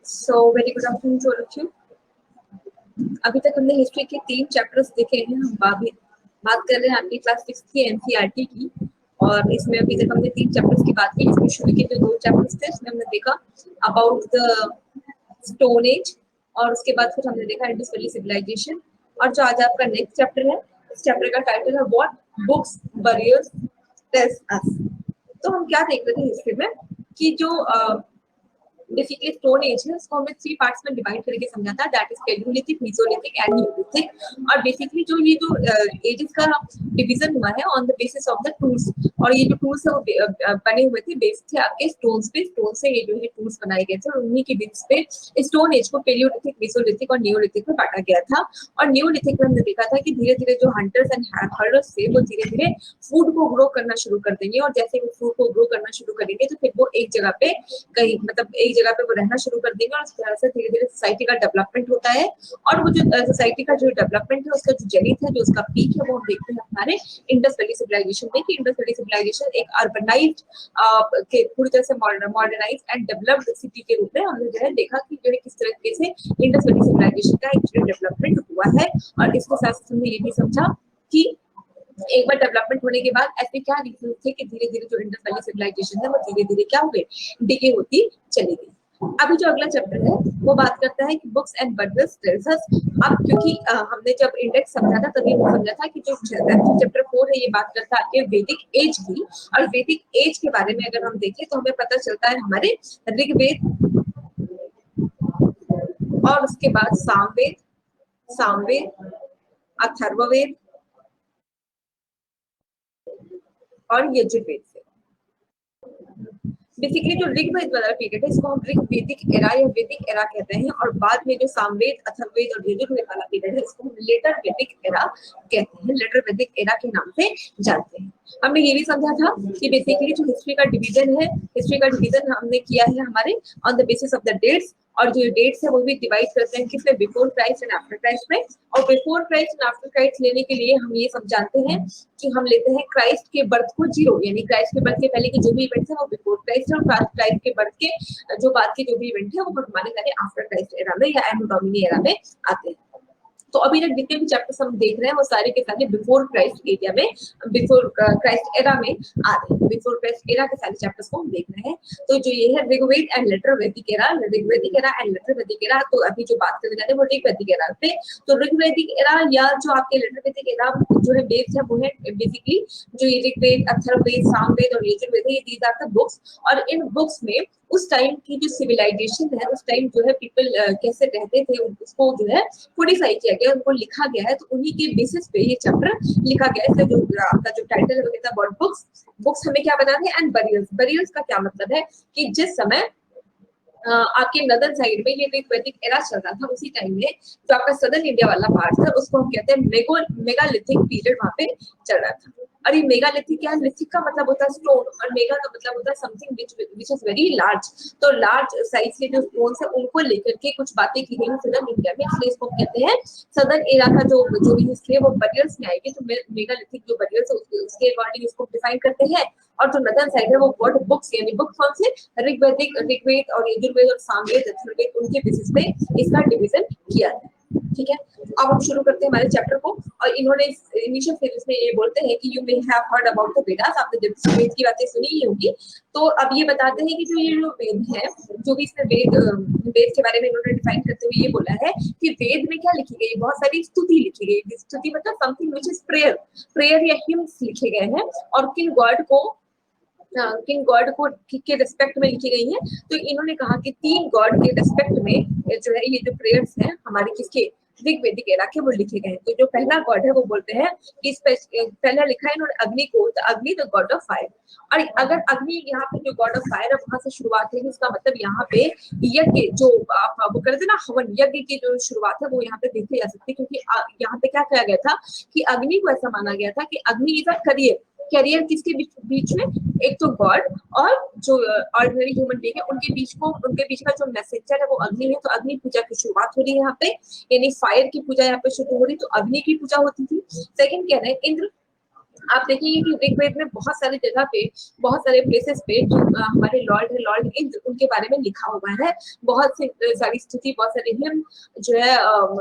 So very good afternoon to all of you. अभी तक हमने हिस्ट्री के 3 चैप्टर्स देखे हैं। हम बात कर रहे हैं आपकी क्लास 6 की एनसीईआरटी की, और इसमें अभी तक हमने 3 चैप्टर्स की बात की। इसमें शुरू के जो 2 चैप्टर्स थे उसमें हमने देखा अबाउट द स्टोन एज, और उसके बाद फिर हमने देखा इंडस वैली सिविलाइजेशन। और जो आज आपका नेक्स्ट चैप्टर है, इस चैप्टर का टाइटल है व्हाट बुक्स बरियर्स टेल्स अस। तो हम क्या देख रहे थे हिस्ट्री में कि जो बेसिकली स्टोन एज है उसको हमने 3 पार्ट्स में डिवाइड करके समझा था, that is Palaeolithic, Mesolithic and Neolithic. और बेसिकली जो ये जो एजेस का डिवीजन हुआ है on the basis of the tools, और ये जो टूल्स है वो बने हुए थे बेस थे आपके स्टोन्स पे। स्टोन से ये जो है टूल्स बनाए गए थे, और उन्हीं के बेस पे स्टोन एज को पैलियोलिथिक, मेसोलिथिक और नियोलिथिक में बांटा गया था। और नियोलिथिक में हमने देखा था कि धीरे धीरे जो हंटर्स एंड हर्डर्स थे वो धीरे धीरे फूड को ग्रो करना शुरू कर देंगे, और जैसे वो फूड को ग्रो करना शुरू करेंगे तो फिर वो एक जगह पे कहीं मतलब एक जगह पे वो रहना शुरू कर देंगे, और इस तरह से धीरे धीरे सोसाइटी का डेवलपमेंट होता है। और वो जो सोसाइटी का जो डेवलपमेंट है उसका जो जेनिथ है, जो उसका पीक है, वो हम देखते हैं हमारे इंडस वैली सिविलाइजेशन में, कि इंडस वैली सिविलाइजेशन एक अर्बनाइज्ड के पूरी तरह से मॉडर्नाइज्ड एंड डेवलप्ड सिटी के रूप में हमने जो है देखा कि जो है किस तरीके से इंडस वैली सिविलाइजेशन का एक डेवलपमेंट हुआ है। और इसके साथ साथ हमने ये भी समझा कि एक बार डेवलपमेंट होने के बाद ऐसे क्या रीजन थे कि धीरे धीरे जो इंडस वैली सिविलाइजेशन है वो धीरे धीरे क्या हुए, डिके होती चली गई। अभी जो अगला चैप्टर है वो बात करता है कि बुक्स एंड बर्डर्स टेल्स अस। अब क्योंकि हमने जब इंडेक्स समझा था तभी हमने समझा था कि जो चैप्टर 4 है ये बात करता है आपके वैदिक एज की। और वैदिक एज के बारे में अगर हम देखें तो हमें पता चलता है हमारे ऋग्वेद, और उसके बाद सामवेद, अथर्ववेद और यजुर्वेद से। बेसिकली जो ऋग्वेद वाला पीरियड है इसको हम ऋग्वेदिक एरा या वैदिक एरा कहते हैं, और बाद में जो सामवेद, अथर्ववेद और यजुर्वेद वाला पीरियड है इसको हम लेटर वैदिक एरा कहते हैं, लेटर वैदिक एरा के नाम से जानते हैं। हमने ये भी समझा था कि बेसिकली जो हिस्ट्री का डिवीजन है, हिस्ट्री का डिवीजन हमने किया है हमारे on the basis of the dates, और जो डेट्स है वो भी डिवाइड करते हैं किसमें, before Christ and after Christ में। और before Christ and after Christ लेने के लिए हम ये सब जानते हैं कि हम लेते हैं क्राइस्ट के बर्थ को 0, यानी क्राइस्ट के बर्थ के पहले के जो भी इवेंट्स है वो बिफोर क्राइस्ट है, और क्राइस्ट के बर्थ के जो बाद के जो भी इवेंट है वो हमारे सारे आफ्टर क्राइस्ट एरा में या एनो डोमिनी एरा में आते हैं। तो अभी तक जितने भी चैप्टर्स हम देख रहे हैं वो सारे के सारे बिफोर क्राइस्ट एरिया में, बिफोर क्राइस्ट एरा में आ रहे हैं। बिफोर क्राइस्ट एरा के सारे चैप्टर्स को हम देख रहे हैं। तो जो ये है ऋग्वेद एंड लेटर वैदिक era, Rigvedic era and later वैदिक एरा, तो अभी जो बात करने जा रहे हैं वो ऋग्वेदिक एरा पे। तो ऋग्वेदिक एरा या जो आपके लेटर वैदिक एरा जो है बेस है वो है बेसिकली जो ये ऋग्वेद, अथर्ववेद, सामवेद और यजुर्वेद है, ये दीज आर द बुक्स। और इन बुक्स में उस टाइम की जो सिविलाइजेशन है, उस टाइम जो है पीपल कैसे रहते थे उसको जो है कोडिफाई किया गया, उनको लिखा गया है। तो उन्हीं के बेसिस पे ये चैप्टर लिखा गया है। जो आपका जो टाइटल है वो कहता है अबाउट बुक्स। बुक्स हमें क्या बताते हैं, एंड बरियर्स। बरियर्स का क्या मतलब है कि जिस समय आपके नदर साइड में ये वैदिक एरा चल रहा था, उसी टाइम में जो आपका सदर्न इंडिया वाला पार्ट था उसको हम कहते हैं मेगालिथिक पीरियड वहां पे चल रहा था। और ये मेगालिथिक क्या है, लिथिक का मतलब होता है स्टोन, और मेगा का मतलब होता है something which is very large. तो लार्ज साइज के जो स्टोन्स है उनको लेकर के कुछ बातें की गई सदर्न इंडिया में, इसलिए इसको कहते हैं सदर्न एरा का जो भी हिस्ट्री है वो बरियर्स में आएगी। तो मेगालिथिक जो बरियर्स है उसके अकॉर्डिंग इसको डिफाइन करते हैं। और जो नदर्न साइड है वो वर्ड बुक्स, यानी बुक कौन से, ऋग्वेद और यजुर्वेद और सामवेद, अथर्ववेद, उनके बेसिस पे इसका डिवीजन किया है। ठीक है, अब हम शुरू करते हैं हमारे चैप्टर को। और इन्होंने इनिशियल फेज में ये बोलते हैं कि you may have heard about the Vedas, आपने जब वेद की बातें सुनी ही होगी। तो अब ये बताते हैं कि जो ये जो वेद है, जो भी इसमें वेद के बारे में इन्होंने डिफाइन करते हुए ये बोला है कि वेद में क्या लिखी गई, बहुत सारी स्तुति लिखी गई। स्तुति मतलब समथिंग व्हिच इज प्रेयर या हिम्स लिखे गए हैं, और किन गॉड को के रिस्पेक्ट में लिखी गई है। तो इन्होंने कहा कि 3 गॉड के रिस्पेक्ट में जो है ये जो प्रेयर्स हैं हमारे किसके, ऋग्वेदिक एरा के, वो लिखे गए हैं। तो जो पहला गॉड है वो बोलते हैं कि पहला लिखा है इन्होंने अग्नि को, तो अग्नि द गॉड ऑफ फायर। और अगर अग्नि यहाँ पे जो गॉड ऑफ फायर है वहां से शुरुआत है, इसका मतलब यहाँ पे यज्ञ जो आप वो करते ना हवन, यज्ञ की जो शुरुआत है वो यहाँ पे देखी जा सकती है। क्योंकि यहाँ पे क्या कहा गया था कि अग्नि को ऐसा माना गया था कि अग्नि इज अ करियर, कैरियर किसके बीच में, एक तो गॉड और जो ऑर्डिनरी ह्यूमन बीइंग है उनके बीच का जो मैसेंजर है वो अग्नि है। तो अग्नि पूजा की शुरुआत हो रही है यहाँ पे, यानी फायर की पूजा यहाँ पे शुरू हो रही, तो अग्नि की पूजा होती थी। सेकंड कह रहे हैं इंद्र। आप देखिए कि ऋग्वेद में बहुत सारी जगह पे, बहुत सारे प्लेसेस पे जो हमारे लॉर्ड है, लॉर्ड इंद्र, उनके बारे में लिखा हुआ है। बहुत सी सारी स्तुति, बहुत सारे हिम जो है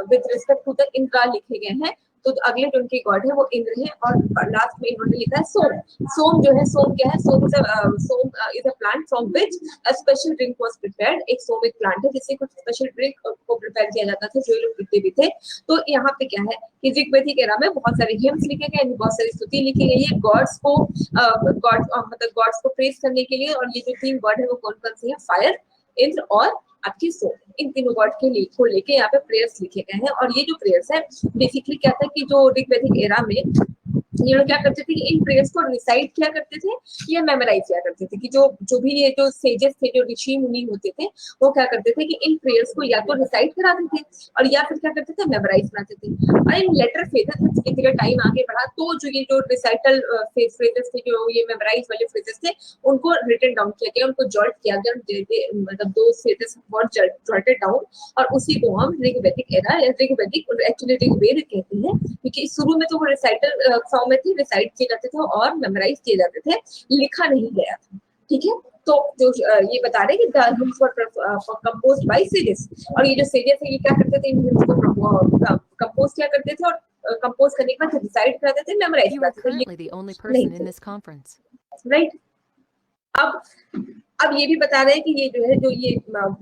with respect to the Indra लिखे गए हैं। तो अगले जो उनके गॉड है वो इंद्र है। और लास्ट में इन्होंने लिखा है सोम। सोम जो है, सोम क्या है, सोम is a plant from which a special drink was prepared. एक सोम एक प्लांट है जिससे कुछ स्पेशल ड्रिंक को प्रिपेयर किया जाता था जो लोग पीते भी थे। तो यहाँ पे क्या है कि ऋग्वेदिक एरा में बहुत सारे हिम्स लिखे गए, बहुत सारी स्तुति लिखी गई है गॉड्स को, मतलब गॉड्स को प्रेज करने के लिए। और ये जो तीन गॉड है वो कौन कौन से हैं, फायर, इंद्र और आपकी सोम, इन तीनों गॉड के लिए को लेके यहाँ पे प्रेयर्स लिखे गए हैं। और ये जो प्रेयर्स है बेसिकली क्या था कि जो ऋग्वेदिक एरा में ये लोग क्या करते थे कि इन प्रेयर्स को रिसाइट किया करते थे या मेमोराइज किया करते थे। कि जो भी ये जो सेजेस थे, जो ऋषि मुनि होते थे, वो क्या करते थे कि इन प्रेयर्स को या तो रिसाइट कराते थे और या फिर क्या करते थे, मेमोराइज कराते थे। और इन लेटर फेजेस में धीरे धीरे टाइम आगे बढ़ा तो जो ये जो रिसाइटल फ्रेजेस थे, जो ये मेमोराइज वाले फ्रेजेस थे, उनको रिटन डाउन किया गया, उनको जॉट किया गया, मतलब दो फ्रेजेस जॉटेड डाउन। और उसी को हम ऋग्वेदिक एरा या ऋग्वेदिक, एक्चुअली ऋग्वेद कहते हैं, क्योंकि शुरू में तो वो रिसाइटल फॉर्म में थे, रिसाइट किए जाते थे और मेमोराइज किए जाते थे, लिखा नहीं गया था। ठीक है, तो जो ये बता रहे हैं कि the hymns were composed bye sages. और ये जो सेजेस है ये क्या करते थे, इन हिम्स को कंपोज क्या करते थे और कंपोज करने के बाद डिसाइड करते थे, मेमोराइज करते थे, राइट। अब ये भी बता रहे हैं कि ये जो है, जो ये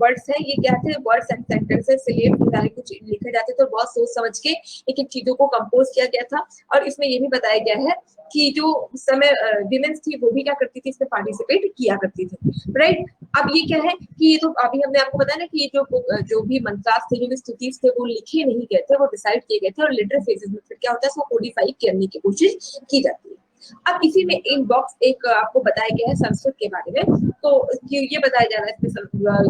वर्ड्स है ये क्या थे, वर्ड्स एंड सेंटेंसेस से ये कुछ लिखे जाते थे और बहुत सोच समझ के एक एक चीजों को कंपोज किया गया था। और इसमें ये भी बताया गया है कि जो उस समय विमेन्स थी वो भी क्या करती थी, इसमें पार्टिसिपेट किया करती थी, राइट। अब ये क्या है कि ये तो अभी हमने आपको बताया ना कि ये जो भी मंत्रास थे, जो भी स्तुतिस थे, वो लिखे नहीं गए थे, वो डिसाइड किए गए थे। और लेटर फेजेस में फिर क्या होता है, इसको कोडिफाई करने की कोशिश की जाती है। अब इसी में इन बॉक्स एक आपको बताया गया है संस्कृत के बारे में। तो ये बताया जा रहा है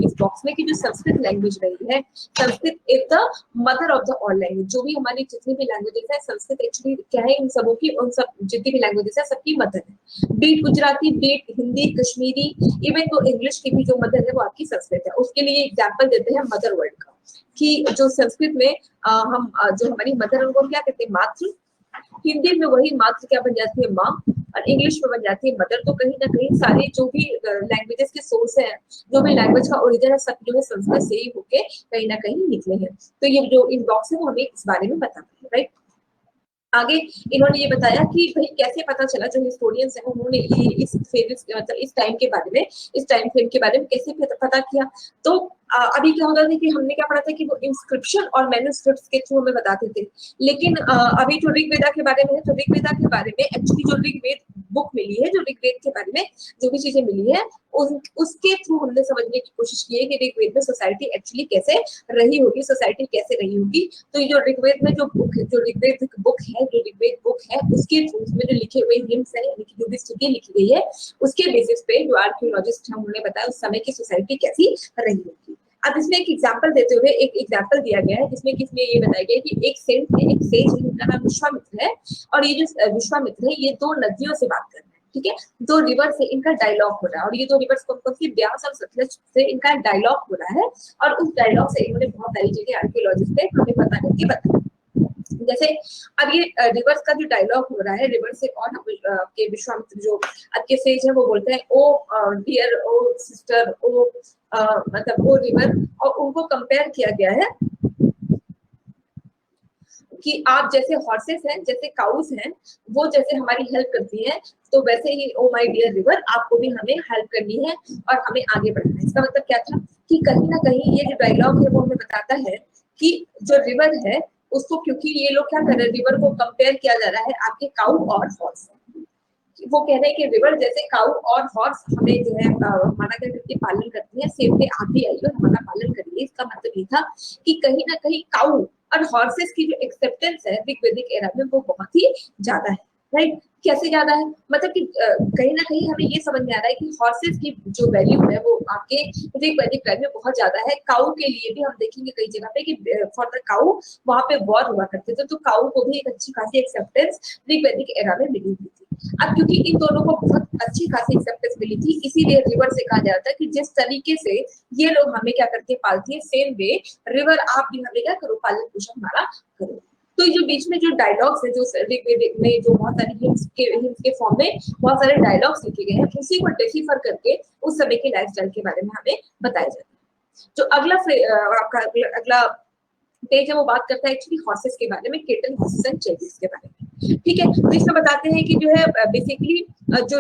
इस बॉक्स में कि जो संस्कृत लैंग्वेज रही है, Sanskrit is the mother of the all language. जो भी हमारी जितनी भी लैंग्वेजेस है, संस्कृत एक्चुअली क्या है, इन सबों की, उन सब जितनी भी लैंग्वेजेस है सबकी मदर है। Be it Gujarati, be it Hindi, Kashmiri, even तो इंग्लिश की भी जो मदर है वो आपकी संस्कृत है। उसके लिए एग्जाम्पल देते हैं मदर वर्ड का, कि जो संस्कृत में हम जो हमारी मदर है उनको क्या कहते हैं, मातृ। हिंदी में वही मात्र क्या बन जाती है, माँ। और इंग्लिश में बन जाती है मदर। तो कहीं ना कहीं सारे जो भी लैंग्वेजेस के सोर्स हैं, जो भी लैंग्वेज का ओरिजिन है, सब जो है संस्कृत से ही होके कहीं ना कहीं निकले हैं। तो ये जो इन बॉक्स है वो हमें इस बारे में बताते हैं, राइट। आगे इन्होंने ये बताया कि भाई कैसे पता चला, जो हिस्टोरियंस हैं उन्होंने ये इस फेजेस मतलब इस टाइम के बारे में, इस टाइम फ्रेम के बारे में कैसे पता किया। तो अभी क्या होता था कि हमने क्या पढ़ा था कि वो इंस्क्रिप्शन और मैन्युस्क्रिप्ट्स के थ्रू हमें बताते थे। लेकिन अभी जो ऋग्वेदा के बारे में है, तो ऋग्वेदा के बारे में एक्चुअली जो ऋग्वेद बुक मिली है, जो ऋग्वेद के बारे में जो भी चीजें मिली है, उसके थ्रू हमने समझने की कोशिश की है कि ऋग्वेद में सोसाइटी एक्चुअली कैसे रही होगी, सोसाइटी कैसे रही होगी। तो ये जो ऋग्वेद में जो बुक, जो ऋग्वेद बुक है, जो ऋग्वेद बुक है, उसके थ्रू उसमें जो लिखे हुए हिम्स है, यानी कि जो भी स्तुति लिखी गई है, उसके बेसिस पे जो आर्कियोलॉजिस्ट हैं उन्होंने बताया उस समय की सोसाइटी कैसी रही होगी। अब इसमें एक एग्जाम्पल देते हुए एक एग्जाम्पल दिया गया है, जिसमें किसमें ये बताया गया है कि एक सेंट है, एक सेज है, जिनका नाम विश्वामित्र है। और ये जो विश्वामित्र है, ये दो नदियों से बात कर रहे हैं, ठीक है, दो रिवर से इनका डायलॉग हो रहा है। और ये दो रिवर्स कौन कौन सी, ब्यास और सतलज से इनका डायलॉग हो रहा है। और उस डायलॉग से इन्होंने बहुत सारी चीजें आर्कियोलॉजिस्ट ने हमें पता करके बताया। जैसे अब ये रिवर्स का जो डायलॉग हो रहा है, रिवर्स से कौन के विश्वामित्र जो आपके सेज है वो बोलते हैं, ओ डियर, ओ सिस्टर, ओ मतलब वो रिवर। और उनको कंपेयर किया गया है कि आप जैसे हॉर्सेस हैं, जैसे काउस हैं, वो जैसे हमारी हेल्प करती हैं, तो वैसे ही ओ माय डियर रिवर, आपको भी हमें हेल्प करनी है और हमें आगे बढ़ना है। इसका मतलब क्या था कि कहीं ना कहीं ये जो डायलॉग है वो हमें बताता है कि जो रिवर है उसको, क्योंकि ये लोग क्या कर रहे हैं, रिवर को कंपेयर किया जा रहा है आपके काउ और हॉर्स। वो कह रहे हैं कि रिवर जैसे काउ और हॉर्स हमें जो है हमारा क्या करके पालन करती है, सेम पे आप भी आइए और हमारा पालन करिए। इसका मतलब ये था कि कहीं ना कहीं काउ और हॉर्सेस की जो एक्सेप्टेंस है ऋग्वेदिक एरा में वो बहुत ही ज्यादा है, राइट। कैसे ज्यादा है, मतलब कि कहीं ना कहीं हमें ये समझ में आ रहा है कि हॉर्सेस की जो वैल्यू है वो आपके ऋग्वेदिक टाइम में बहुत ज्यादा है। काउ के लिए भी हम देखेंगे कई जगह पे कि फॉर द काउ वहां पे वॉर हुआ करते थे, तो काउ को भी एक अच्छी खासी एक्सेप्टेंस ऋग्वेदिक एरा में मिली हुई थी। अब क्योंकि इन दोनों को बहुत अच्छी खासी एक्सेप्टेंस मिली थी, इसीलिए रिवर से कहा जाता है कि जिस तरीके से ये लोग हमें क्या करते हैं, पालती है, सेम वे रिवर आप भी हमें क्या करो, पालन पोषण हमारा करो। तो जो बीच में जो डायलॉग्स है, जो ऋग्वेद में जो बहुत सारे हिम्स के फॉर्म में बहुत सारे डायलॉग्स लिखे गए हैं, उसी को डेसिफर करके उस समय के लाइफस्टाइल के बारे में हमें बताया जाता है। जो अगला आपका अगला पेज है वो बात करता है एक्चुअली हॉर्सेस के बारे में, केटल, हॉर्सेस एंड चेरियट्स के बारे में। ठीक है, तो इसमें बताते हैं कि जो है बेसिकली जो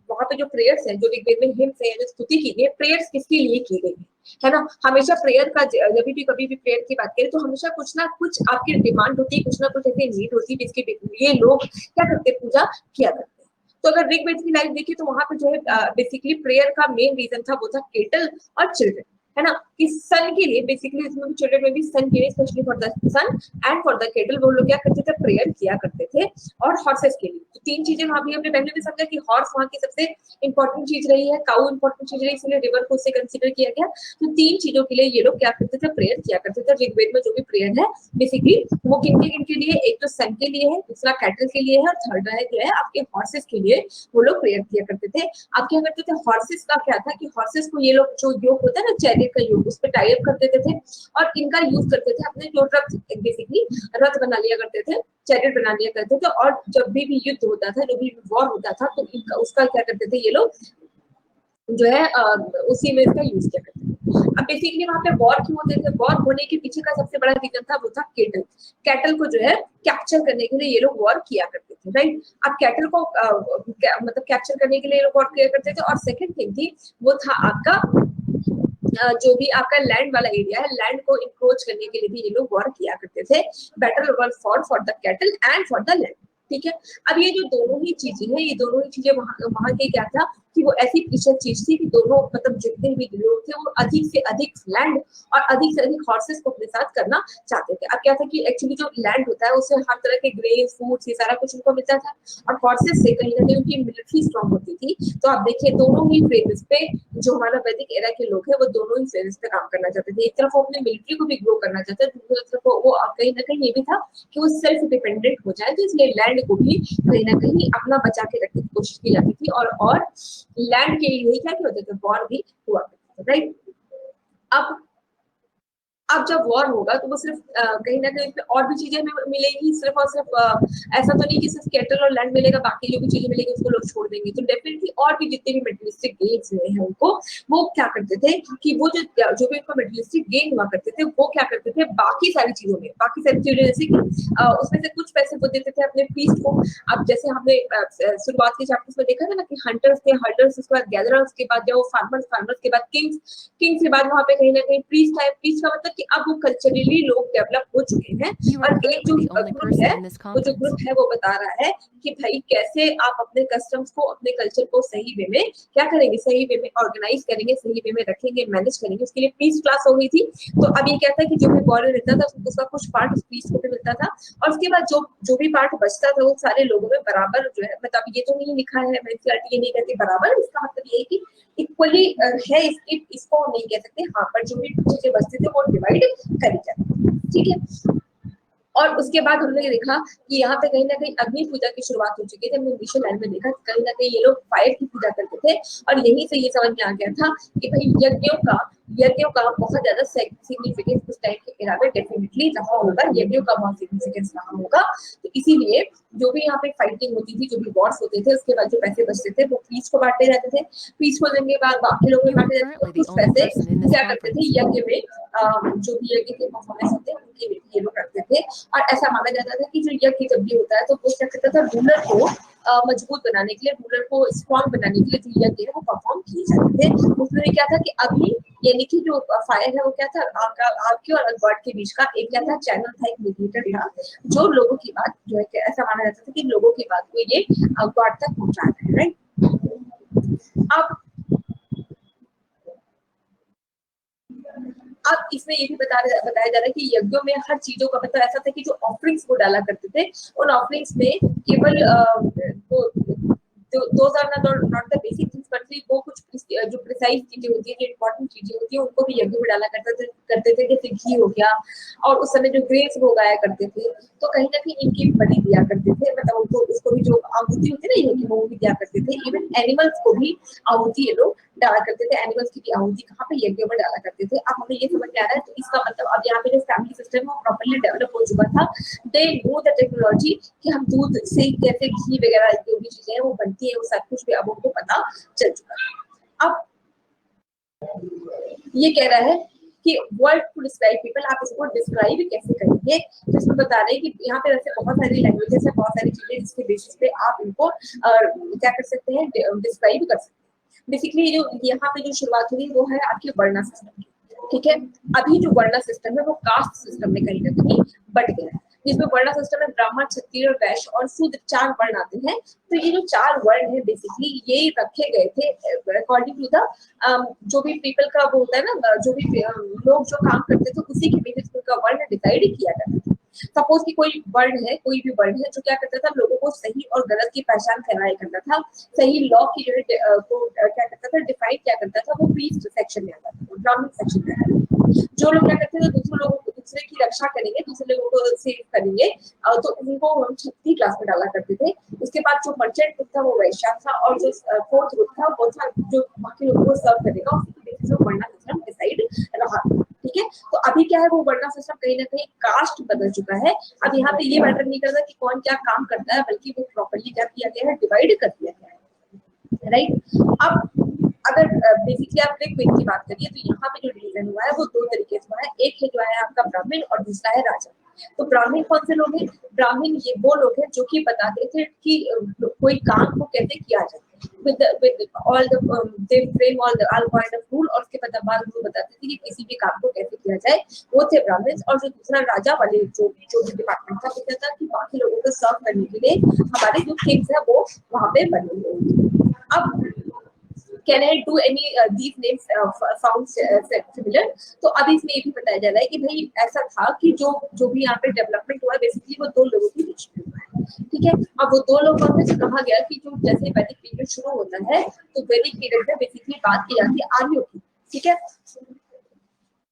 वहां पे जो प्रेयर्स है, जो ऋग्वेद में हिम्स है, जो स्तुति की गई, प्रेयर्स किसके लिए की गई है ना। हमेशा प्रेयर का जब भी कभी भी प्रेयर की बात करें तो हमेशा कुछ ना कुछ आपकी डिमांड होती है, कुछ ना कुछ ऐसी नीड होती है जिसके लिए लोग क्या करते हैं, पूजा किया करते हैं। तो अगर ऋग्वेद की लाइफ देखिए तो वहां पे जो है बेसिकली प्रेयर का मेन रीजन था वो था केटल और चिल्ड्रन, है ना, कि सन के लिए, बेसिकली इसमें भी चिल्ड्रन में भी सन के लिए, specially for the sun and for the cattle, वो लोग क्या करते थे, प्रेयर किया करते थे। और हॉर्सेस के लिए तो तीन चीजें वहां भी हमने पहले भी समझा कि हॉर्स वहां की सबसे इंपॉर्टेंट चीज रही है, काउ इंपॉर्टेंट चीज रही, इसलिए रिवर को उससे कंसीडर किया गया। तो तीन चीजों के लिए ये लोग क्या करते थे, प्रेयर किया करते थे। ऋग्वेद में जो भी प्रेयर है बेसिकली वो किन के लिए, एक तो सन के लिए है, दूसरा कैटल के लिए है, और थर्ड है जो है आपके हॉर्सेस के लिए वो लोग प्रेयर किया करते थे। आप क्या करते थे, हॉर्सेस का क्या था कि हॉर्सेस को ये लोग जो योग होता है ना, चैरियट का योग, उस पर टाई अप कर देते थे और इनका यूज करते थे अपने जो रथ, बेसिकली रथ बना लिया करते थे, चैरियट बना लिया करते थे। और जब भी युद्ध होता था, जो भी वॉर होता था, तो इनका उसका क्या करते थे ये लोग जो है उसी में इसका यूज किया करते थे। अब बेसिकली वहां पे वॉर क्यों होते थे, वॉर होने के पीछे का सबसे बड़ा रीजन था वो था केटल। कैटल को जो है कैप्चर करने के लिए ये लोग वॉर किया करते थे, राइट। अब कैटल को मतलब कैप्चर करने के लिए ये लोग वॉर किया करते थे। और सेकंड थिंग थी वो था आपका जो भी आपका लैंड वाला एरिया है, लैंड को इंक्रोच करने के लिए भी ये लोग वॉर किया करते थे। Battle were for the cattle and for the land, ठीक है। अब ये जो दोनों ही चीजें हैं, ये दोनों ही चीजें वहां के क्या था कि वो ऐसी प्रीशियस चीज थी कि दोनों मतलब जितने भी लोग थे वो अधिक से अधिक लैंड और अधिक से अधिक हॉर्सेस को अपने साथ करना चाहते थे। अब क्या था कि एक्चुअली जो लैंड होता है उससे हर तरह के ग्रेन फूड्स ये सारा कुछ उनको मिलता था, और हॉर्सेस से कहीं ना कहीं उनकी मिलिट्री स्ट्रांग होती थी। तो आप देखिए दोनों ही फेजेस पे जो हमारा वैदिक एरा के लोग हैं वो दोनों ही फेजेस पे काम करना चाहते थे। एक तरफ वो अपने मिलिट्री को भी ग्रो करना चाहते थे, दूसरी तरफ वो कहीं ना कहीं ये भी था कि वो सेल्फ डिपेंडेंट हो जाए, तो इसलिए लैंड को भी कहीं ना कहीं अपना बचा के रखने की कोशिश की जाती थी। और लैंड के लिए क्या क्या होते थे, वॉर भी हुआ करते थे, राइट। अब जब वॉर होगा तो वो सिर्फ कहीं ना कहीं और भी चीजें हमें मिलेगी, सिर्फ और सिर्फ ऐसा तो नहीं कि सिर्फ कैटल और लैंड मिलेगा, बाकी जो भी चीजें मिलेगी उसको लोग छोड़ देंगे। तो डेफिनेटली और भी जितने भी मेटेरियलिस्टिक गेन्स हुए हैं उनको, वो क्या करते थे कि वो जो भी उनको मेटेरियलिस्टिक गेन हुआ करते थे वो क्या करते थे, बाकी सारी चीजों में, बाकी सारी चीजें जैसे कि उसमें से कुछ पैसे वो देते थे अपने प्रीस्ट को। अब जैसे हमने शुरुआत के चैप्टर्स में देखा था ना कि हंटर्स थे, हंटर्स उसके बाद गैदरर्स के बाद जो फार्मर्स, फार्मर्स के बाद किंग्स, किंग्स के बाद वहां पे कहीं ना कहीं प्रीस्ट है। प्रीस्ट का मतलब कि अब वो कल्चरली लोग डेवलप हो चुके हैं। और एक जो ग्रुप है, वो जो ग्रुप है वो बता रहा है कि भाई कैसे आप अपने कस्टम्स को, अपने कल्चर को सही वे में क्या करेंगे, सही वे में ऑर्गेनाइज करेंगे, सही वे में रखेंगे, मैनेज करेंगे। उसके लिए प्रीस्ट क्लास हो गई थी। तो अब ये क्या था कि जो भी बॉर्डर रहता था उसका कुछ पार्ट उस प्रीस्ट को भी मिलता था, और उसके बाद जो भी पार्ट बचता था वो सारे लोगों में बराबर जो है, मतलब ये तो नहीं लिखा है मेंटालिटी, ये नहीं कहती बराबर, इसका मतलब ये है कि इक्वली है, इसको नहीं कह सकते, हाँ, पर जो भी चीजें बचती थी वो डिवाइड करी जाती, ठीक है। और उसके बाद हमने देखा कि यहाँ पे कहीं ना कहीं अग्नि पूजा की शुरुआत हो चुकी थी। हमने इनिशियल लाइन में देखा कहीं ना कहीं ये लोग फायर की पूजा करते थे, और यहीं से ये समझ में आ गया था कि भाई यज्ञों का बहुत ज्यादा सिग्निफिकेंस उस टाइम के इरा में डेफिनेटली रहा होगा, यज्ञों का बहुत सिग्निफिकेंस रहा होगा। तो इसीलिए जो भी यहाँ पे फाइटिंग होती थी, जो भी वॉर्स होते थे, उसके बाद जो पैसे बचते थे वो प्रीस्ट को बांटे जाते थे। प्रीस्ट को देने के बाद बाकी लोगों को बांटे जाते थे। कुछ पैसे क्या करते थे, यज्ञ में जो भी यज्ञ के परफॉर्मेंस होते हैं उनके ये लोग करते थे। और ऐसा माना जाता था कि जो यज्ञ जब भी होता है तो वो क्या करता था, रूलर को मजबूत बनाने के लिए, रूलर को स्ट्रॉन्ग बनाने के लिए जो यज्ञ है वो परफॉर्म किए जाते थे। उसमें क्या था कि अभी यानी कि जो फायर है वो क्या था, आपके और गॉड के बीच का एक क्या था, चैनल था, एक मीडिएटर था, जो लोगों की बात जो है ऐसा माना जाता था कि लोगों की बात को ये गॉड तक पहुंचा रहा है, राइट। अब इसमें ये भी बताया जा रहा है कि यज्ञों में हर चीजों का मतलब ऐसा था कि जो ऑफरिंग्स वो डाला करते थे, उन ऑफरिंग्स में केवल वो those are not the basic things, but वो कुछ जो प्रिसाइज चीजें होती है, जो इंपॉर्टेंट चीजें होती है, उनको भी यज्ञ में डाला करते थे, जैसे घी हो गया, और उस समय जो ग्रेप्स वो उगाया करते थे, तो कहीं ना कहीं इनकी बलि दिया करते थे, मतलब उनको उसको भी जो आहुति होती है ना यज्ञ में, वो भी दिया करते थे। इवन एनिमल्स को भी आहुति ये लोग डाला करते थे, एनिमल्स की भी आहुति कहाँ पे यज्ञ में डाला करते थे। अब हमें ये समझ में आ रहा है, तो इसका मतलब अब यहाँ पे जो फैमिली सिस्टम है वो प्रॉपर्ली डेवलप हो चुका था। दे नो द टेक्नोलॉजी कि हम दूध से कैसे घी वगैरह जो भी चीजें हैं वो बनती है, वो सब कुछ भी अब उनको पता चल चुका है। अब ये कह रहा है कि वर्ड टू डिस्क्राइब पीपल, आप इसको डिस्क्राइब कैसे करेंगे, तो इसमें बता रहे हैं कि यहाँ पे वैसे बहुत सारी लैंग्वेजेस है, बहुत सारी चीजें जिसके बेसिस पे आप इनको क्या कर सकते हैं, डिस्क्राइब कर सकते हैं। बेसिकली जो यहाँ पे जो शुरुआत हुई वो है आपके वर्णा सिस्टम की, ठीक है। अभी जो वर्णा सिस्टम है वो कास्ट सिस्टम में कहीं ना कहीं बढ़ गया है, जिसमें वर्णा सिस्टम में ब्राह्मण, क्षत्रिय, वैश्य और शूद्र 4 वर्ण आते हैं। तो ये जो 4 वर्ण है बेसिकली ये रखे गए थे अकॉर्डिंग टू द जो भी पीपल का वो होता है ना, जो भी लोग जो काम करते थे उसी के बेसिस पे उनका वर्ण डिसाइड किया जाता था। सपोज कि कोई वर्ण है, कोई भी वर्ण है जो क्या करता था, लोगों को सही और गलत की पहचान कराया करता था, सही लॉ की जो है को क्या करता था, डिफाइन क्या करता था, वो प्रीस्ट सेक्शन में आता था, ब्राह्मण सेक्शन में आता था। जो लोग क्या करते थे, दूसरे लोगों को, दूसरे की रक्षा करेंगे, दूसरे लोगों को सेव करेंगे, तो उनको हम छठी क्लास में डाला करते थे। उसके बाद जो मर्चेंट ग्रुप था वो वैश्य था, और जो फोर्थ ग्रुप था वो था जो बाकी लोगों को सर्व करेगा, उसकी बेसिस पे वर्णा सिस्टम डिसाइड रहा, ठीक है। तो अभी क्या है, वो वर्णा सिस्टम कहीं ना कहीं कास्ट बदल चुका है। अब यहाँ पे ये मैटर नहीं करता कि कौन क्या काम करता है, बल्कि वो प्रॉपर्ली क्या किया गया है, डिवाइड कर दिया गया है, राइट। अब अगर बेसिकली आप ऋग्वेद की बात करिए तो यहाँ पे जो डिवीजन हुआ है वो 2 तरीके से हुआ है। एक है जो है आपका ब्राह्मण और दूसरा है राजा। तो ब्राह्मण कौन से लोग हैं? ब्राह्मण ये वो लोग हैं जो कि बताते थे कि कोई काम को कैसे किया जाए, with all the they frame all point of rule, और उसके बाद वो बताते थे कि किसी भी काम को कैसे किया जाए, वो थे ब्राह्मण। और जो दूसरा राजा वाले जो भी डिपार्टमेंट था, वो कहता था कि बाकी लोगों को सर्व करने के लिए हमारे जो किंग्स है वो वहां पे बने हुए। अब Can I do any these names sound similar? तो अभी इसमें ये भी बताया जा रहा है कि भाई ऐसा था कि जो भी यहाँ पे डेवलपमेंट हुआ है बेसिकली वो 2 लोगों के बीच में हुआ है, ठीक है। अब वो 2 लोगों में से कहा गया कि जो जैसे वैदिक पीरियड शुरू होता है तो वैदिक पीरियड में बेसिकली बात की जाती है आर्यों की, ठीक है।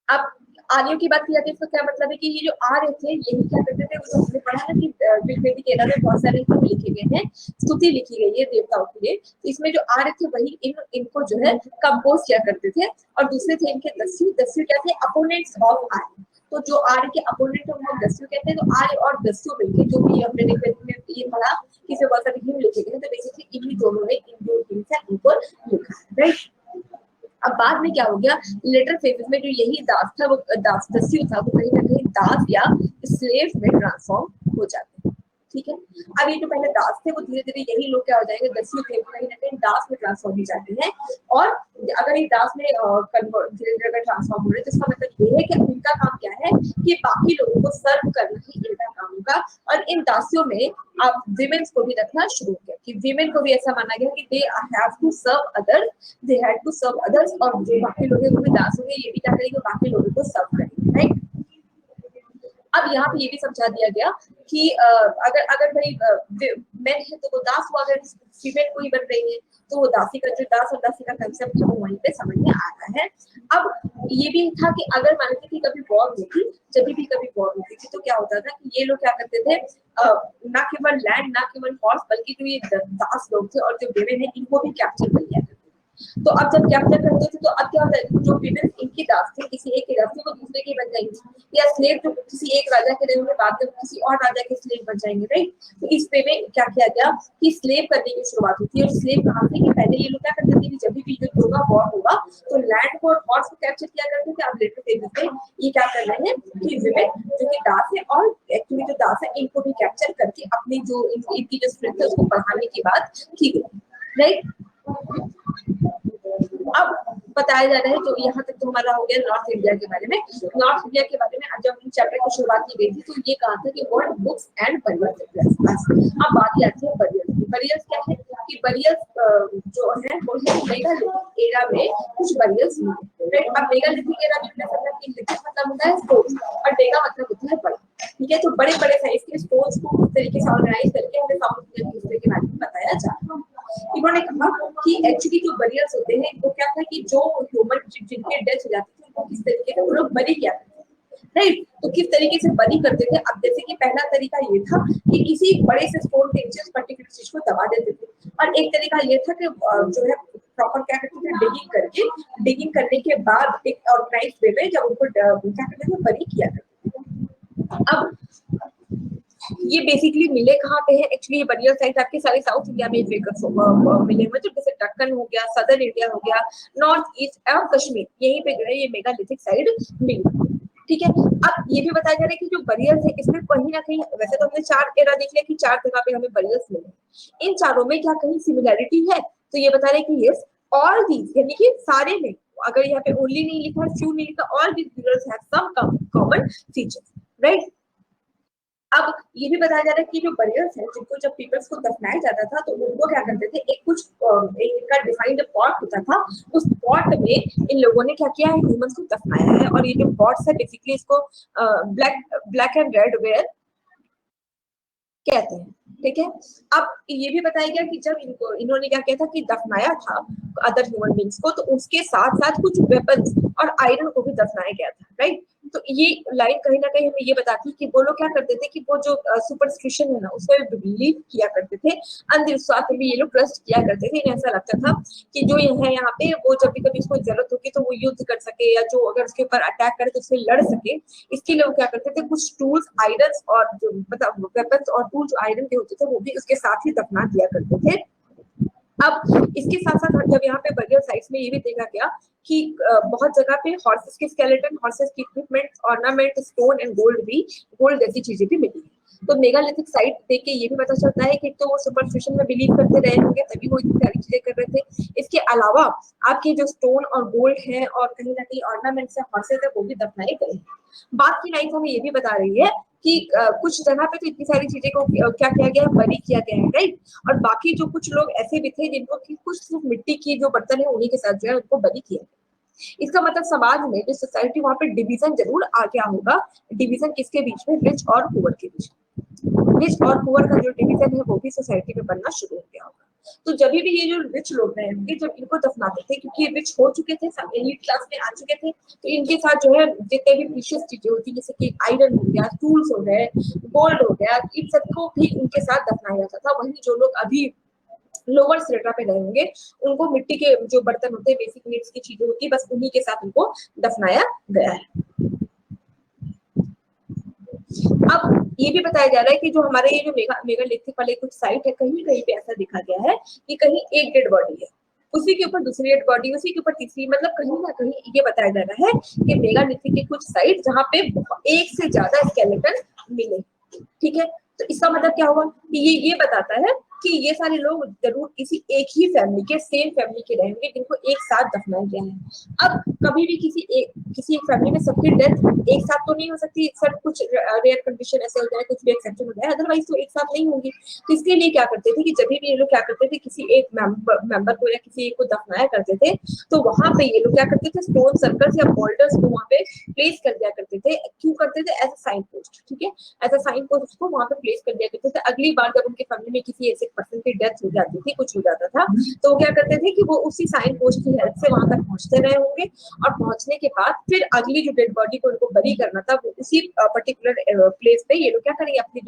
अब आर्यों की बात की जाती है, इसका क्या मतलब है कि ये जो आर्य थे यही क्या करते थे, वो हमने पढ़ा है कि ऋग्वेदिक एरा में बहुत सारे लिखे गए हैं, स्तुति लिखी गई है देवताओं के लिए। इसमें जो आर्य थे वही इनको जो है कंपोज किया करते थे, और दूसरे थे इनके दस्यु। दस्यु क्या थे? अपोनेंट्स ऑफ आर्य। तो जो आर्य के अपोनेंट है उनको दस्यु कहते हैं। तो आर्य और दस्यु मिलकर जो भी हमने ऋग्वेद में ये पढ़ा कि इसमें बहुत सारे हिम लिखे गए हैं, तो बेसिकली इन्हीं दोनों ने इन दो हिम्स है इनको लिखा, राइट। अब बाद में क्या हो गया, लेटर फेजेस में जो यही दास था, वो दास दस्यु था, वो कहीं ना कहीं दास या स्लेव में ट्रांसफॉर्म हो जाते हैं, ठीक है। अब ये जो पहले दास थे वो धीरे धीरे यही लोग क्या हो जाएंगे, दस्यु थे कहीं ना कहीं दास में ट्रांसफॉर्म हो जाते हैं। और अगर ये दास में धीरे धीरे ट्रांसफॉर्म हो रहे हैं, तो इसका मतलब ये है कि इनका काम क्या है कि बाकी लोगों को सर्व करना ही इनका काम होगा। और इन दासियों में आप विमेन्स को भी रखना शुरू किया, कि विमेन को भी ऐसा माना गया कि they have to serve others, they had to serve others, और जो बाकी लोग हैं वो भी दास होंगे, ये भी क्या करेंगे, बाकी लोगों को सर्व करेंगे, राइट। अब यहाँ पे ये भी समझा दिया गया कि अगर भाई मेन है तो वो दास हुआ, अगर फीमेल कोई बन रही है तो वो दासी का, जो दास और दासी का कंसेप्ट है वो वहीं पे समझ में आता है। अब ये भी था कि अगर मान लीजिए कि कभी वॉर होती, जब भी कभी वॉर होती थी, तो क्या होता था कि ये लोग क्या करते थे, ना केवल लैंड, ना केवल हॉर्स, बल्कि जो ये दास लोग थे और जो विमेन है इनको भी कैप्चर कर लिया था। तो अब जब कैप्चर करते थे तो अब क्या होता है, जो विमेन इनकी दास थे, किसी एक की दास थे, वो दूसरे की बन जाएंगी, या स्लेव जो किसी एक राजा के रहेंगे बाद में किसी और राजा के स्लेव बन जाएंगे, राइट। तो इस वे में क्या किया गया कि स्लेव करने की शुरुआत होती है। और स्लेव कहाँ से, कि पहले ये लोग क्या करते थे कि जब भी युद्ध होगा, वॉर होगा, तो लैंड को और हॉर्स को कैप्चर किया करते थे। अब लेटर स्टेजेस में ये क्या कर रहे हैं कि विमेन जो कि दास है, और एक्चुअली जो दास है इनको भी कैप्चर करके अपनी जो इनकी जो स्ट्रेंथ है उसको बढ़ाने की बात की गई, राइट। अब बताया जा रहा है, तो यहाँ तक तो हमारा हो गया नॉर्थ इंडिया के बारे में। नॉर्थ इंडिया के बारे में जब हम चैप्टर की शुरुआत की गई थी तो ये कहा था कि व्हाट बुक्स एंड बरियर्स। अब बात आती है बरियर्स। बरियर्स क्या है कि बरियर्स जो है वो है मेगालिथिक एरा में कुछ बरियर्स मिले, राइट। अब मेगालिथिक एरा में कि लिथिक मतलब होता है स्टोन और मेगा मतलब होता है बड़ा, ठीक है। तो बड़े बड़े साइज के स्टोन्स को किस तरीके से ऑर्गेनाइज करके हमें साउथ इंडियन हिस्ट्री के बारे में बताया जा रहा है। इन्होंने कहा कि एक्चुअली जो बरियर्स होते हैं वो क्या था कि जो ह्यूमन जिनके डेथ हो जाती थी उनको किस तरीके से वो लोग बरी किया करते थे, राइट। तो किस तरीके से बरी करते थे, अब जैसे कि पहला तरीका ये था कि किसी बड़े से स्टोन के नीचे उस पर्टिकुलर चीज को दबा देते थे, और एक तरीका ये था कि जो है प्रॉपर क्या करते थे, डिगिंग करने के बाद एक ऑर्गेनाइज वे में जब उनको क्या करते थे, बरी किया करते थे। अब ये बेसिकली मिले कहाँ पे है, एक्चुअली ये बरियर साइट आपके सारे साउथ इंडिया में फेमस मिले हुए, जैसे दक्कन हो गया, सदर्न इंडिया हो गया, नॉर्थ ईस्ट और कश्मीर, यहीं पे जो है ये मेगालिथिक साइट मिली। ठीक है, अब ये भी बताया जा रहा है कि जो बरियर्स है इसमें कहीं ना कहीं, वैसे तो हमने 4 एरा देख लिया कि 4 जगह पे हमें बरियर्स मिले, इन चारों में क्या कहीं सिमिलैरिटी है, तो ये बता रहे हैं कि यस ऑल दीज, यानी कि सारे में, अगर यहाँ पे ओनली नहीं लिखा, फ्यू नहीं लिखा, all these barriers have some common features, right. अब ये भी बताया जा रहा है कि जो बरियर्स है जिनको जब पीपल्स को दफनाया जाता था तो उनको क्या करते थे, एक कुछ एक इनका डिफाइंड पॉट होता था, उस पॉट में इन लोगों ने क्या किया है, ह्यूमंस को दफनाया है, और ये जो पॉट्स है बेसिकली इसको ब्लैक एंड रेड वेयर कहते हैं। ठीक है, अब ये भी बताया गया कि जब इन्होंने क्या किया था कि दफनाया था अदर ह्यूमन बींग्स को, तो उसके साथ साथ कुछ वेपन्स और आयरन को भी दफनाया गया था, राइट। तो ये लाइन कहीं ना कहीं हमें ये बताती है कि वो लोग क्या करते थे कि वो जो सुपरस्टिशन है ना उसको बिलीव किया करते थे, अंधविश्वास में भी ये लोग ट्रस्ट किया करते थे। इन्हें ऐसा लगता था कि जो है यहाँ पे वो जब भी कभी इसको जरूरत होगी तो वो युद्ध कर सके, या जो अगर उसके ऊपर अटैक करे तो उससे लड़ सके, इसके लिए वो क्या करते थे, कुछ टूल्स आयरन और जो मतलब वेपन्स और टूल जो आयरन के होते थे वो भी उसके साथ ही दफना दिया करते थे। अब इसके साथ साथ जब यहाँ पे बरियर साइट्स में ये भी देखा गया कि बहुत जगह पे हॉर्सेस के स्केलेटन, हॉर्सेस की equipment, ornament, stone and gold जैसी चीजें भी मिली। तो मेगालिथिक साइट देख के ये भी पता चलता है कि तो वो सुपरस्टिशन में बिलीव करते रहे होंगे, तभी वो इतनी सारी चीजें कर रहे थे। इसके अलावा आपके जो स्टोन और गोल्ड है और कहीं ना कहीं ऑर्नामेंट्स है, हॉर्सेस है, वो भी दफनाए गए। बात की लाइन हमें ये भी बता रही है कि कुछ जगह पे तो इतनी सारी चीजें को क्या किया गया है, बरी किया गया है, राइट। और बाकी जो कुछ लोग ऐसे भी थे जिनको कि कुछ सिर्फ मिट्टी की जो बर्तन है उन्हीं के साथ जो है उनको बरी किया गया। इसका मतलब समाज में जो सोसाइटी, वहां पे डिवीजन जरूर आ गया होगा। डिवीजन किसके बीच में, रिच और पुअर के बीच में। रिच और पुअर का जो डिवीजन है वो भी सोसाइटी में बनना शुरू हो गया होगा। तो जब भी ये जो रिच लोग रहेंगे जब इनको दफनाते थे, क्योंकि रिच हो चुके थे, सब एलीट क्लास में आ चुके थे, तो इनके साथ जो है जितने भी प्रीशियस चीजें होती है, जैसे कि आयरन हो गया, टूल्स हो गए, गोल्ड हो गया, इन सबको भी इनके साथ दफनाया जाता था। वहीं जो लोग अभी लोअर स्ट्रेटा पे रहेंगे उनको मिट्टी के जो बर्तन होते हैं, बेसिक नीड्स की चीजें होती है, बस उन्हीं के साथ उनको दफनाया गया है। अब ये भी बताया जा रहा है कि जो हमारे ये जो मेगालिथिक वाले कुछ साइट है, कहीं कहीं पे ऐसा देखा गया है कि कहीं एक डेड बॉडी है, उसी के ऊपर दूसरी डेड बॉडी, उसी के ऊपर तीसरी, मतलब कहीं ना कहीं ये बताया जा रहा है कि मेगालिथिक के कुछ साइट जहाँ पे एक से ज्यादा स्केलेटन मिले। ठीक है, तो इसका मतलब क्या हुआ कि ये बताता है कि ये सारे लोग जरूर किसी एक ही फैमिली के, सेम फैमिली के रहेंगे जिनको एक साथ दफनाया गया है। अब कभी भी किसी एक फैमिली में सबकी डेथ एक साथ तो नहीं हो सकती, सर कुछ रेयर कंडीशन ऐसे हो जाए, कुछ भी एक्सेप्शन हो जाए, अदरवाइज तो एक साथ नहीं होंगी। तो इसके लिए क्या करते थे कि जब भी ये लोग क्या करते थे, किसी एक मेंबर को या किसी एक को दफनाया करते थे, तो वहां पे ये लोग क्या करते थे, स्टोन सर्कल्स या बोल्डर्स को वहां पे प्लेस कर दिया करते थे। क्यों करते थे, एज अ साइन पोस्ट। ठीक है, एज अ साइन पोस्ट उसको वहां पे प्लेस कर दिया करते थे। अगली बार जब उनके फैमिली में किसी ऐसे पर्सन की डेथ हो जाती थी, कुछ हो जाता था, तो वो क्या करते थे कि वो उसी साइन पोस्ट की हेल्प से वहां तक पहुंचते रहे होंगे, और पहुंचने के बाद फिर अगली जो डेड बॉडी को उनको बरी करना था, वो उसी पर्टिकुलर प्लेस पे ये लोग क्या करेंगे, अपनी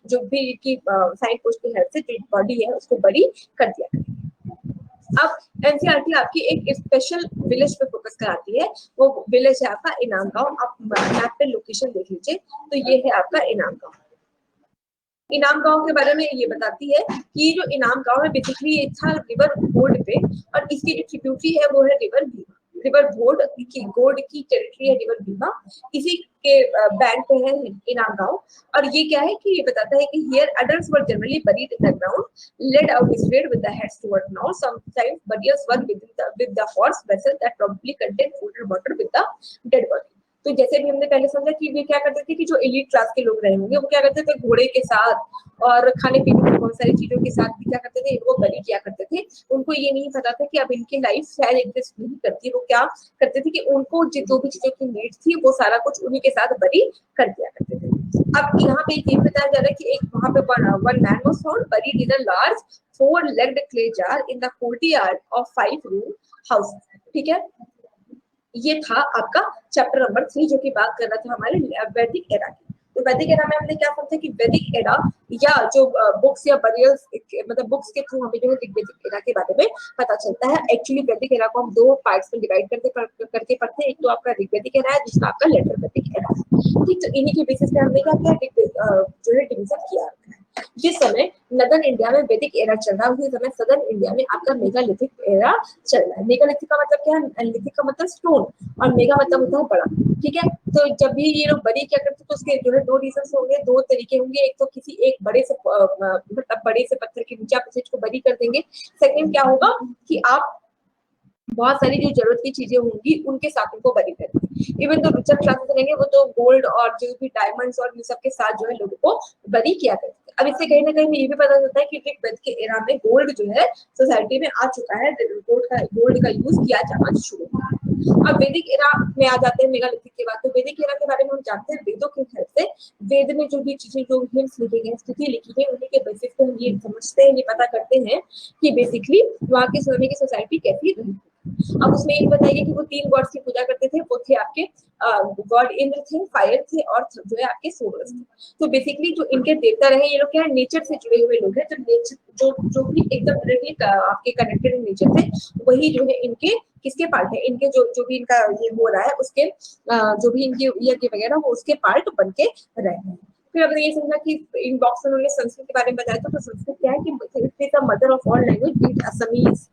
जो भी की साइन पोस्ट की हेल्प से डेड बॉडी है उसको बरी कर दिया करेंगे। अब एनसीईआरटी आपकी एक स्पेशल विलेज पे फोकस कराती है, वो विलेज है आपका इनाम गांव। आप मैप पे लोकेशन देख लीजिए, तो ये है आपका इनाम गांव। इनाम गांव के बारे में ये बताती है कि जो इनाम गांव है बेसिकली ये था रिवर घोड़ पे, और इसकी जो ट्रिब्यूटरी है वो है रिवर भीमा। रिवर घोड़ की गोड की टेरिटरी है रिवर भीमा, इसी के बैंक पे है इनाम गांव। और ये क्या है कि ये बताता है कि here adults were generally buried in the ground, led out straight with the heads toward north. Sometimes burials were with the horse vessel that probably contained food and water with the dead body. तो जैसे भी हमने पहले समझा कि वे क्या करते थे कि जो एलीट क्लास के लोग रहे होंगे वो क्या करते थे, घोड़े के साथ और खाने पीने की बहुत सारी चीजों के साथ भी क्या करते थे, इनको बलि किया करते थे। उनको ये नहीं पता था कि अब इनकी लाइफ शायद एग्जिस्ट नहीं करती। वो क्या करते थे कि उनको जो भी चीजों की नीड्स थी वो सारा कुछ उन्हीं के साथ बरी कर दिया करते थे। अब यहाँ पे ये बताया जा रहा है कि एक वहां पे one man was found buried in a large 4-legged clay jar in the courtyard of 5-room house. ठीक है, ये था आपका चैप्टर नंबर 3 जो कि बात कर रहा था हमारे वैदिक एरा की। तो वैदिक एरा में हमने क्या समझा कि वैदिक एरा या जो बुक्स या बरियल्स मतलब बुक्स के थ्रू हमें जो है वैदिक एरा के बारे में पता चलता है। एक्चुअली वैदिक एरा को हम 2 पार्ट्स में डिवाइड करके पढ़ते हैं। एक तो आपका ऋग्वैदिक एरा है, दूसरा आपका लेटर वैदिक एरा है। ठीक, तो इन्हीं के बेसिस पे हमने क्या किया जो है डिवीजन किया है। जिस समय नदर्न इंडिया में वैदिक एरा चल रहा है उसी समय सदर्न इंडिया में आपका मेगालिथिक एरा चल रहा है। मेगालिथिक का मतलब क्या है? लिथिक का मतलब स्टोन और मेगा मतलब होता है बड़ा। ठीक है, तो जब भी ये लोग बड़ी क्या करते हैं तो उसके जो है 2 रीजन होंगे, 2 तरीके होंगे। एक तो किसी एक बड़े से मतलब बड़े से पत्थर के नीचे आप को बड़ी कर देंगे। सेकंड क्या होगा कि आप बहुत सारी जो जरूरत की चीजें होंगी उनके साथ उनको बरी करते हैं। इवन तो रिचर क्लासेस रहेंगे वो तो गोल्ड और जो भी डायमंड्स और इन सब के साथ जो है लोगों को बरी किया करते हैं। अब इससे कहीं ना कहीं ये भी पता चलता है कि ऋग्वेद के एरा में गोल्ड जो है सोसाइटी में आ चुका है, गोल्ड का यूज किया जाना शुरू हुआ। अब वैदिक एरा में आ जाते हैं मेगालिथिक के बाद। तो वैदिक एरा के बारे में हम जानते हैं वेदों के हेल्प से। वेद में जो भी चीजें जो हिम्स लिखे गए, स्तुति लिखी गई, उन्हीं के बेसिस पे हम ये समझते हैं, ये पता करते हैं कि बेसिकली वहाँ के समय की सोसाइटी कैसी रही। अब उसमें ये बताइए कि वो 3 गॉड्स की पूजा करते थे। वो थे आपके गॉड इंद्र थे, फायर थे और जो है आपके सोलर्स थे। तो बेसिकली जो इनके देवता रहे ये लोग क्या है नेचर से जुड़े हुए लोग हैं। जो नेचर जो भी एकदम डायरेक्टली आपके कनेक्टेड नेचर थे वही जो है इनके किसके पार्ट है, इनके जो भी इनका ये हो रहा है उसके जो भी इनके यज्ञ वगैरह वो उसके पार्ट बन के रहे हैं। फिर अब ये समझा कि इन बॉक्स में उन्होंने संस्कृत के बारे में बताया था। तो संस्कृत क्या है कि mother of all language, B it Assamese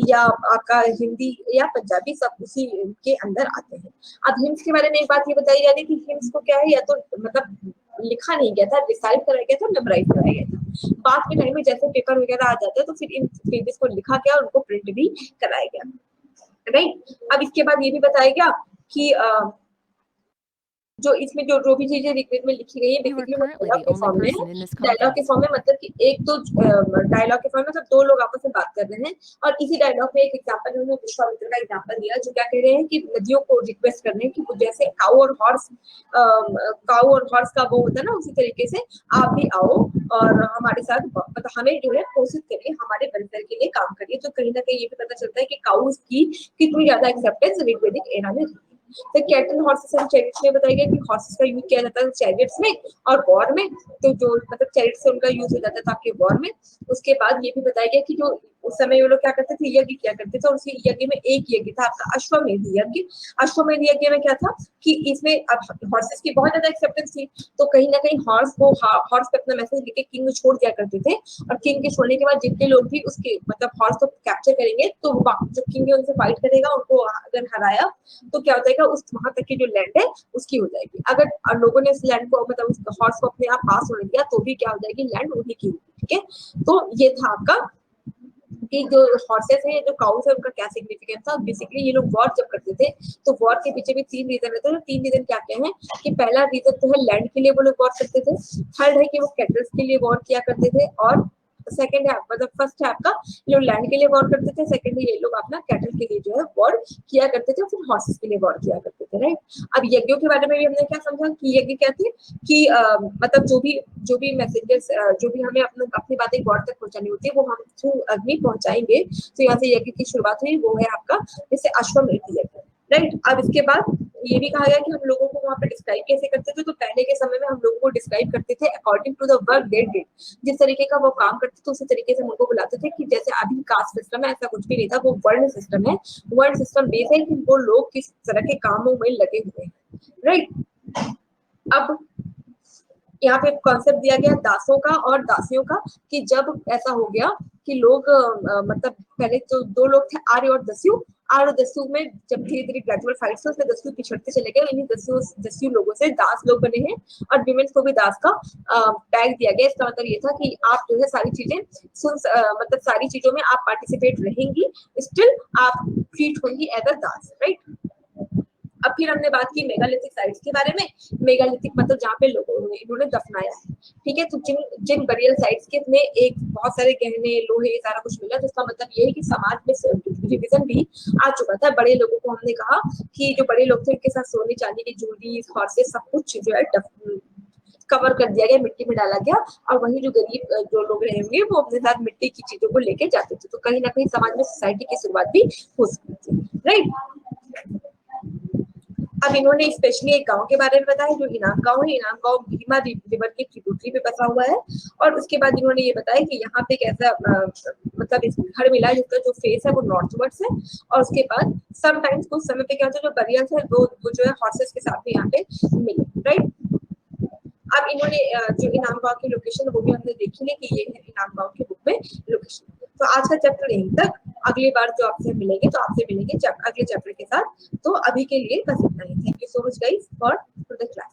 या आपका हिंदी या पंजाबी, सब उसी के अंदर आते हैं। अब हिम्स के बारे में एक बात ये बताई जा रही है कि हिम्स को क्या है या तो मतलब लिखा नहीं गया था, रिसाइट कराया गया था, मेमोराइज कराया गया था। बाद के टाइम में जैसे पेपर वगैरह आ जाते हैं तो फिर इन पेजेस को लिखा गया और उनको प्रिंट भी कराया गया। राइट, अब इसके बाद ये भी बताया गया कि जो इसमें जो भी चीजें ऋग्वेद में लिखी गई है बेसिकली वो डायलॉग के फॉर्म में है। डायलॉग के फॉर्म में मतलब कि एक तो डायलॉग के फॉर्म में मतलब 2 लोग आपस में बात कर रहे हैं और इसी डायलॉग में एक एग्जांपल उन्होंने विश्वामित्र का एग्जांपल दिया जो क्या कह रहे हैं कि नदियों को रिक्वेस्ट कर रहे हैं कि वो जैसे काऊ और हॉर्स का वो होता है ना उसी तरीके से आप भी आओ और हमारे साथ मतलब हमें जो है कोशिश करिए, हमारे वेलफेयर के लिए काम करिए। तो कहीं ना कहीं ये भी पता चलता है कि काउस की कितनी ज्यादा एक्सेप्टेंस ऋग्वेदिक एरा में। तो कैटल हॉर्सेस एंड चैरिट्स में बताया गया कि हॉर्सेस का यूज किया जाता है चैरिट्स में और वॉर में। तो जो मतलब चैरिट्स से उनका यूज हो जाता था आपके वॉर में। उसके बाद ये भी बताया गया कि जो उस समय वो लोग क्या करते थे, यज्ञ किया करते थे और उसी यज्ञ में एक यज्ञ था आपका अश्वमेध यज्ञ। अश्वमेध यज्ञ में क्या था कि इसमें अब हॉर्सेस की बहुत ज्यादा एक्सेप्टेंस थी तो कहीं ना कहीं हॉर्स पे अपना मैसेज लेके किंग छोड़ दिया करते थे और किंग के छोड़ने के बाद जितने लोग भी उसके मतलब हॉर्स को कैप्चर करेंगे तो जो किंग है उनसे फाइट करेगा, उनको अगर हराया तो क्या हो जाएगा उस वहां तक की जो लैंड है उसकी हो जाएगी। अगर लोगों ने इस लैंड को मतलब उस हॉर्स को अपने आप पास होने दिया तो भी क्या हो जाएगी लैंड उन्हीं की होगी। ठीक है, तो ये था आपका कि जो हॉर्सेस है जो काउस है उनका क्या सिग्निफिकेंस था। बेसिकली ये लोग वॉर जब करते थे तो वॉर के पीछे भी 3 रीजन रहते थे। 3 रीजन क्या क्या है कि पहला रीजन तो है लैंड के लिए वो लोग वॉर करते थे, थर्ड है कि वो कैटल्स के लिए वॉर किया करते थे और सेकंड है मतलब फर्स्ट है आपका जो लैंड के लिए वॉर करते थे, सेकंड है ये लोग अपना कैटल के लिए जो है वॉर किया करते थे, फिर हॉर्सेस के लिए वॉर किया करते थे। राइट, अब यज्ञों के बारे में भी हमने क्या समझा कि यज्ञ क्या थे कि मतलब जो भी मैसेजेस जो भी हमें अपनी बातें गॉड तक पहुंचानी होती है वो हम थ्रू अग्नि पहुंचाएंगे। तो यहाँ से यज्ञ की शुरुआत हुई, वो है आपका जैसे अश्वमेध यज्ञ। राइट, अब इसके बाद ये भी कहा गया कि हम लोगों को वहाँ पे डिस्क्राइब कैसे करते थे। तो पहले के समय में हम लोगों को डिस्क्राइब करते थे according to the work they did. जिस तरीके का वो काम करते थे उसी तरीके से हम उनको बुलाते थे कि जैसे अभी कास्ट सिस्टम है ऐसा कुछ भी नहीं था, वो वर्ण सिस्टम है। वर्ण सिस्टम बेस है कि वो लोग किस तरह के कामों में लगे हुए हैं। राइट, अब यहाँ पे कॉन्सेप्ट दिया गया दासों का और दासियों का कि जब ऐसा हो गया कि लोग मतलब पहले तो 2 लोग थे आर्य और दस्यु। आर्य और दस्यु में जब धीरे धीरे ग्रेजुअल फाइट्स हुई उसमें दस्यु पिछड़ते चले गए, इन्हीं दस्यु लोगों से दास लोग बने हैं और विमेन्स को भी दास का टैग दिया गया। इसका मतलब ये था कि आप जो है सारी चीजें मतलब सारी चीजों में आप पार्टिसिपेट रहेंगी, स्टिल आप ट्रीट होंगी एज अ दास। राइट, अब फिर हमने बात की मेगालिथिक साइट्स के बारे में। मेगालिथिक मतलब जहाँ पे लोगों ने इन्होंने दफनाया है। ठीक है, तो जिन बरियल साइट्स के में एक बहुत सारे गहने लोहे सारा कुछ मिला, जिसका मतलब ये है कि समाज में डिविजन भी आ चुका था। बड़े लोगों को हमने कहा कि जो बड़े लोग थे उनके साथ सोने चांदी की ज्वेलरी हॉर्सेस सब कुछ जो है कवर कर दिया गया, मिट्टी में डाला गया, और वही जो गरीब जो लोग रहेंगे वो अपने साथ मिट्टी की चीजों को लेके जाते थे। तो कहीं ना कहीं समाज में सोसाइटी की शुरुआत भी हो सकती थी, राइट। अब इन्होंने स्पेशली एक गांव के बारे में बताया जो इनाम गांव है। इनाम गांव भीमा रिवर के ट्रिब्यूटरी पे बसा हुआ है। और उसके बाद इन्होंने ये बताया कि यहाँ पे एक ऐसा मतलब इस घर मिला है जिसका जो फेस है वो नॉर्थवर्ड्स है। और उसके बाद समटाइम्स कुछ समय पे क्या होता है, जो बरियल्स है वो जो है हॉर्सेस के साथ भी यहाँ पे मिले, राइट। अब इन्होंने जो इनाम गांव की लोकेशन वो भी हमने देखी है कि ये है इनाम गांव के बुक में लोकेशन। तो आज का चैप्टर यहीं तक। अगली बार जो आपसे मिलेंगे तो आपसे मिलेंगे अगले चैप्टर के साथ। तो अभी के लिए बस इतना ही। Thank you so much guys for the class.